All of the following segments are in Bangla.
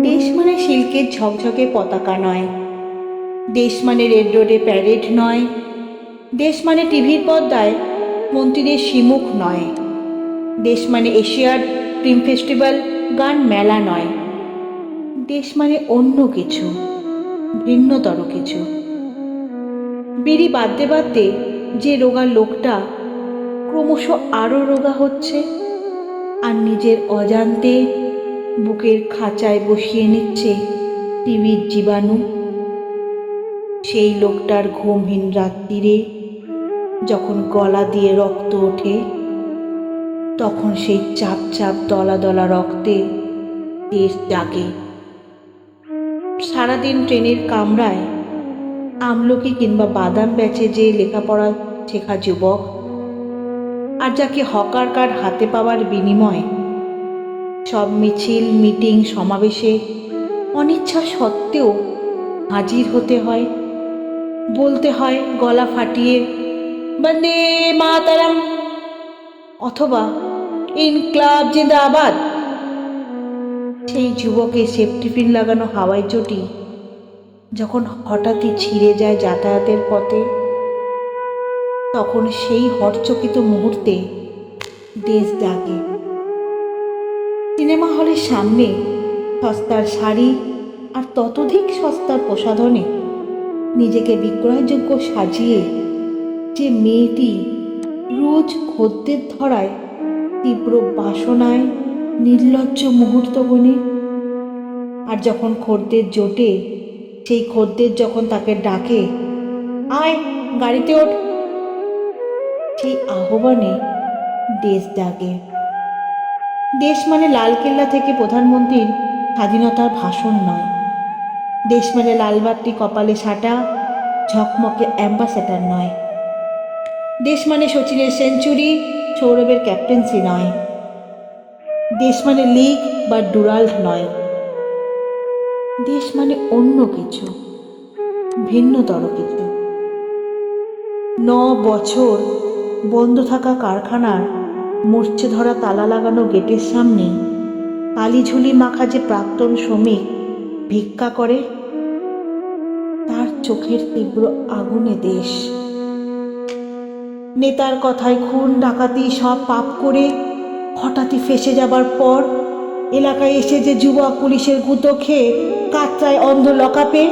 দেশ মানে সিল্কের ঝকঝকে পতাকা নয়, দেশ মানে রেড রোডে প্যারেড নয়, দেশ মানে টিভির পর্দায় মন্ত্রীদের শিমুখ নয়, দেশ মানে এশিয়াড ফিল্ম ফেস্টিভ্যাল গান মেলা নয়। দেশ মানে অন্য কিছু, ভিন্নতর কিছু। বিড়ি বাঁধতে বাঁধতে যে রোগা লোকটা ক্রমশ আরও রোগা হচ্ছে, আর নিজের অজান্তে বুকের খাঁচায় বসিয়ে নিচ্ছে টিভির জীবাণু, সেই লোকটার ঘুমহীন রাত্রিরে যখন গলা দিয়ে রক্ত ওঠে, তখন সেই চাপ চাপ দলা দলা রক্তে দেশ জাগে। সারাদিন ট্রেনের কামরায় আমলকি কিংবা বাদাম বেচে যে লেখাপড়া শেখা যুবক, আর যাকে হকার কার্ড হাতে পাওয়ার বিনিময়ে সব মিছিল মিটিং সমাবেশে অনিচ্ছা সত্ত্বেও হাজির হতে হয়, বলতে হয় গলা ফাটিয়ে বন্দে মাতরম অথবা ইনকলাব জিন্দাবাদ। সেই যুবকের সেফটি পিন লাগানো হাওয়াই চটি যখন হঠাৎই ছিঁড়ে যায় যাতায়াতের পথে, তখন সেই হটচকিত মুহূর্তে দেশ জাগে। সিনেমা হলের সামনে সস্তার শাড়ি আর ততোধিক সস্তার প্রসাধনে নিজেকে বিক্রয়যোগ্য সাজিয়ে যে মেয়েটি রোজ খদ্দের ধরায় তীব্র বাসনায় নির্লজ্জ মুহূর্ত গুনে, আর যখন খদ্দের জোটে, সেই খদ্দের যখন তাকে ডাকে আয় গাড়িতে ওঠ, সেই আহ্বানে দেশ জাগে। দেশ মানে লালকেল্লা থেকে প্রধানমন্ত্রীর স্বাধীনতার ভাষণ নয়, দেশ মানে লালবাতি কপালে সাটা ঝকমকে অ্যাম্বাসেডার নয়, দেশ মানে সচিনের সেঞ্চুরি সৌরভের ক্যাপ্টেন্সি নয়, দেশ মানে লিগ বা ডুরাল্ড নয়। দেশ মানে অন্য কিছু, ভিন্নতর কিছু। 9 বছর বন্ধ থাকা কারখানার মরচে ধরা তালা লাগানো গেটের সামনে কালিঝুলি মাখা যে প্রাক্তন শ্রমিক ভিক্ষা করে, তার চোখের তীব্র আগুনে দেশ। নেতার কথায় খুন ডাকাতি সব পাপ করে হঠাৎই ফেঁসে যাবার পর এলাকায় এসে যে যুবক পুলিশের গুঁতো খেয়ে কাতরায় অন্ধ লকাপে,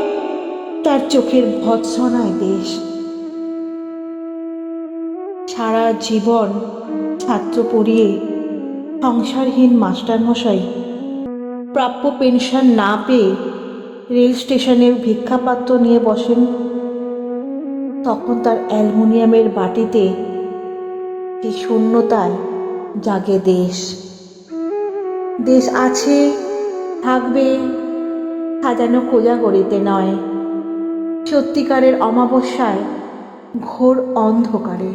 তার চোখের ভৎসনায় দেশ। সারা জীবন ছাত্র পড়িয়ে সংসারহীন মাস্টারমশাই প্রাপ্য পেনশন না পেয়ে রেল স্টেশনে ভিক্ষাপাত্র নিয়ে বসেন, তখন তার অ্যালুমিনিয়ামের বাটিতে এই শূন্যতায় জাগে দেশ। দেশ আছে, থাকবে, সাজানো কোজাগরিতে নয়, সত্যিকারের অমাবস্যায় ঘোর অন্ধকারে।